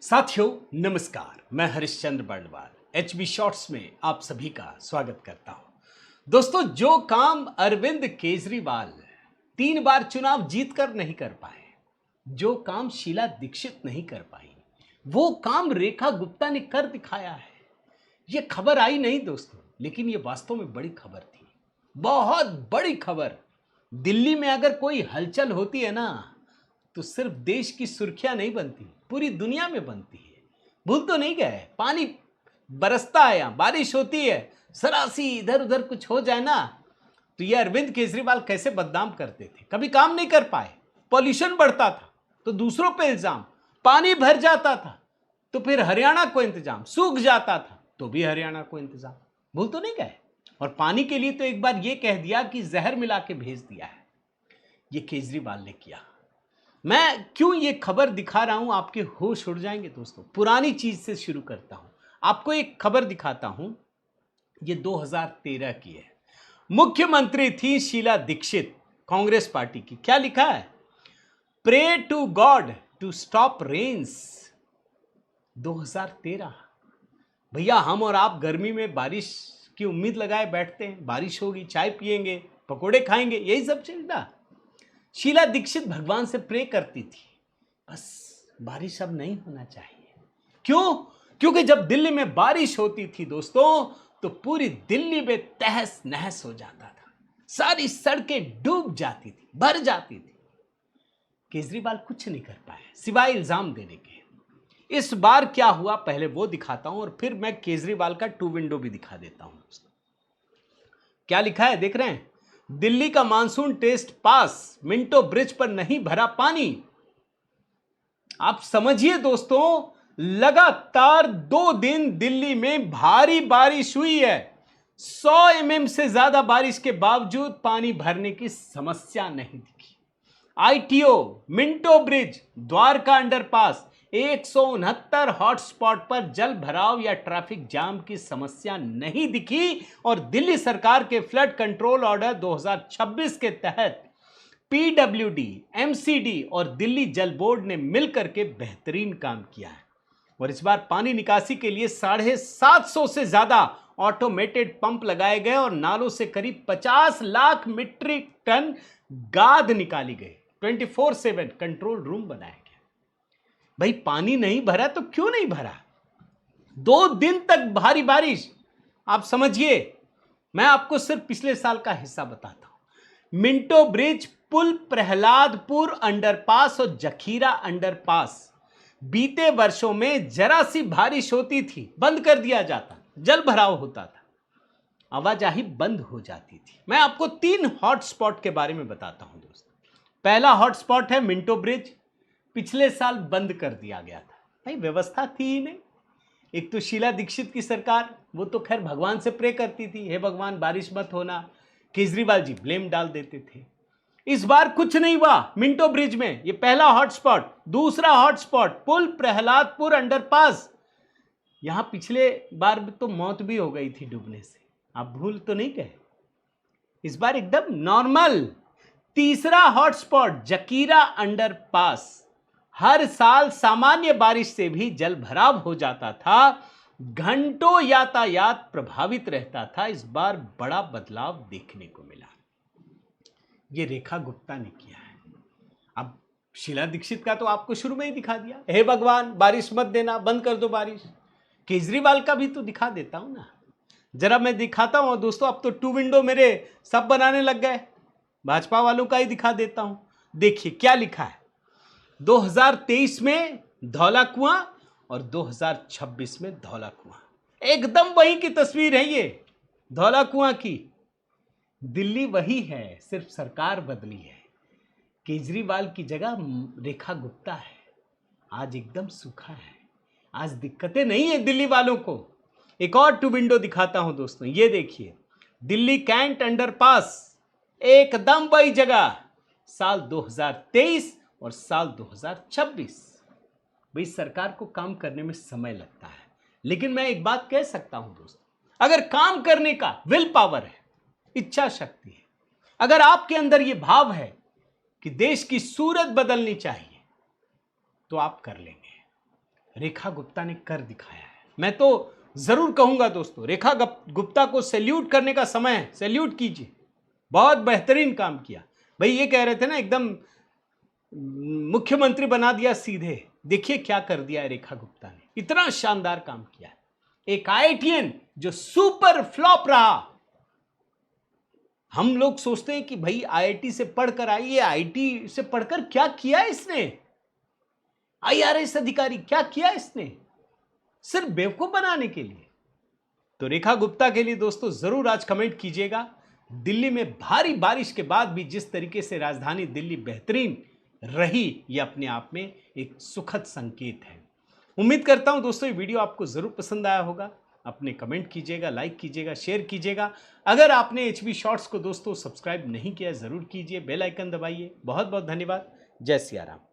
साथियों नमस्कार, मैं हरिश्चंद्र बर्णवाल एचबी शॉर्ट्स में आप सभी का स्वागत करता हूं। दोस्तों, जो काम अरविंद केजरीवाल 3 बार चुनाव जीतकर नहीं कर पाए, जो काम शीला दीक्षित नहीं कर पाई, वो काम रेखा गुप्ता ने कर दिखाया है। ये खबर आई नहीं दोस्तों, लेकिन ये वास्तव में बड़ी खबर थी, बहुत बड़ी खबर। दिल्ली में अगर कोई हलचल होती है ना, तो सिर्फ देश की सुर्खियां नहीं बनती, पूरी दुनिया में बनती है। भूल तो नहीं गए, पानी बरसता है, यहां बारिश होती है, जरा सी इधर उधर कुछ हो जाए ना, तो ये अरविंद केजरीवाल कैसे बदनाम करते थे। कभी काम नहीं कर पाए, पॉल्यूशन बढ़ता था तो दूसरों पे इल्जाम, पानी भर जाता था तो फिर हरियाणा को इंतजाम, सूख जाता था तो भी हरियाणा को इंतजाम। भूल तो नहीं गए। और पानी के लिए तो एक बार ये कह दिया कि जहर मिला के भेज दिया है, ये केजरीवाल ने किया। मैं क्यों ये खबर दिखा रहा हूं, आपके होश उड़ जाएंगे दोस्तों। पुरानी चीज से शुरू करता हूं, आपको एक खबर दिखाता हूं। ये 2013 की है। मुख्यमंत्री थी शीला दीक्षित, कांग्रेस पार्टी की। क्या लिखा है? Pray to God to stop rains. 2013। भैया, हम और आप गर्मी में बारिश की उम्मीद लगाए बैठते हैं, बारिश होगी, चाय पिएंगे, पकोड़े खाएंगे, यही सब चलता। शीला दीक्षित भगवान से प्रे करती थी, बस बारिश अब नहीं होना चाहिए। क्यों? क्योंकि जब दिल्ली में बारिश होती थी दोस्तों, तो पूरी दिल्ली में तहस नहस हो जाता था, सारी सड़कें डूब जाती थी, भर जाती थी। केजरीवाल कुछ नहीं कर पाए सिवाय इल्जाम देने के। इस बार क्या हुआ, पहले वो दिखाता हूं और फिर मैं केजरीवाल का 2 विंडो भी दिखा देता हूं दोस्तों। क्या लिखा है देख रहे हैं? दिल्ली का monsoon test pass, Minto Bridge पर नहीं भरा पानी। आप समझिए दोस्तों, लगातार 2 दिन दिल्ली में भारी बारिश हुई है। 100 mm से ज्यादा बारिश के बावजूद पानी भरने की समस्या नहीं दिखी। ITO, Minto bridge, Dwarka underpass, 169 hotspot पर जल भराव या ट्रैफिक जाम की समस्या नहीं दिखी। और दिल्ली सरकार के फ्लड कंट्रोल ऑर्डर 2026 के तहत पीडब्ल्यूडी, एमसीडी और दिल्ली जल बोर्ड ने मिलकर के बेहतरीन काम किया है। और इस बार पानी निकासी के लिए 750 से ज्यादा ऑटोमेटेड पंप लगाए गए और नालों से करीब 50 लाख मीट्रिक टन गाद निकाली गई। 24/7 कंट्रोल रूम बनाया गया। भाई, पानी नहीं भरा तो क्यों नहीं भरा? 2 दिन तक भारी बारिश। आप समझिए, मैं आपको सिर्फ पिछले साल का हिस्सा बताता हूं। मिंटो ब्रिज, पुल, प्रहलादपुर अंडरपास और जखीरा अंडरपास बीते वर्षों में जरा सी बारिश होती थी, बंद कर दिया जाता, जल भराव होता था, आवाजाही बंद हो जाती थी। मैं आपको 3 हॉटस्पॉट के बारे में बताता हूं दोस्तों। पहला हॉटस्पॉट है मिंटो ब्रिज, पिछले साल बंद कर दिया गया था। भाई, व्यवस्था थी ही नहीं। एक तो शीला दीक्षित की सरकार, वो तो खैर भगवान से प्रे करती थी, हे भगवान बारिश मत होना। केजरीवाल जी ब्लेम डाल देते थे। इस बार कुछ नहीं हुआ मिंटो ब्रिज में, ये पहला हॉटस्पॉट। दूसरा हॉटस्पॉट पुल, प्रहलादपुर अंडरपास, यहां पिछले बार तो मौत भी हो गई थी डूबने से, आप भूल तो नहीं गए। इस बार एकदम नॉर्मल। तीसरा हॉटस्पॉट जकीरा अंडरपास, हर साल सामान्य बारिश से भी जल भराव हो जाता था, घंटों यातायात प्रभावित रहता था। इस बार बड़ा बदलाव देखने को मिला। ये रेखा गुप्ता ने किया है। अब शीला दीक्षित का तो आपको शुरू में ही दिखा दिया, हे भगवान बारिश मत देना, बंद कर दो बारिश। केजरीवाल का भी तो दिखा देता हूं ना, जरा मैं दिखाता हूं दोस्तों। अब तो 2 विंडो मेरे सब बनाने लग गए, भाजपा वालों का ही दिखा देता हूं। देखिए क्या लिखा है। 2023 में धौला कुआं और 2026 में धौला कुआं, एकदम वही की तस्वीर है ये, धौला कुआं की। दिल्ली वही है, सिर्फ सरकार बदली है। केजरीवाल की जगह रेखा गुप्ता है। आज एकदम सूखा है, आज दिक्कतें नहीं है दिल्ली वालों को। एक और 2 विंडो दिखाता हूं दोस्तों, ये देखिए। दिल्ली कैंट अंडरपास, एकदम वही जगह, साल 2023 और साल 2026। भाई, सरकार को काम करने में समय लगता है, लेकिन मैं एक बात कह सकता हूं दोस्तों, अगर काम करने का विल पावर है, इच्छा शक्ति है, अगर आपके अंदर यह भाव है कि देश की सूरत बदलनी चाहिए, तो आप कर लेंगे। रेखा गुप्ता ने कर दिखाया है। मैं तो जरूर कहूंगा दोस्तों, रेखा गुप्ता को सैल्यूट करने का समय है, सैल्यूट कीजिए, बहुत बेहतरीन काम किया। भाई ये कह रहे थे ना एकदम मुख्यमंत्री बना दिया सीधे, देखिए क्या कर दिया है रेखा गुप्ता ने, इतना शानदार काम किया है। एक आईआईटीएन जो सुपर फ्लॉप रहा। हम लोग सोचते हैं कि भाई आईआईटी से पढ़कर आई है, आईटी से पढ़कर क्या किया इसने, आईआरएस अधिकारी क्या किया इसने, सिर्फ बेवकूफ बनाने के लिए। तो रेखा गुप्ता के लिए दोस्तों जरूर आज कमेंट कीजिएगा। दिल्ली में भारी बारिश के बाद भी जिस तरीके से राजधानी दिल्ली बेहतरीन रही, यह अपने आप में एक सुखद संकेत है। उम्मीद करता हूं दोस्तों ये वीडियो आपको जरूर पसंद आया होगा। अपने कमेंट कीजिएगा, लाइक कीजिएगा, शेयर कीजिएगा। अगर आपने HB शॉर्ट्स को दोस्तों सब्सक्राइब नहीं किया जरूर कीजिए, बेल आइकन दबाइए। बहुत बहुत धन्यवाद। जय सिया राम।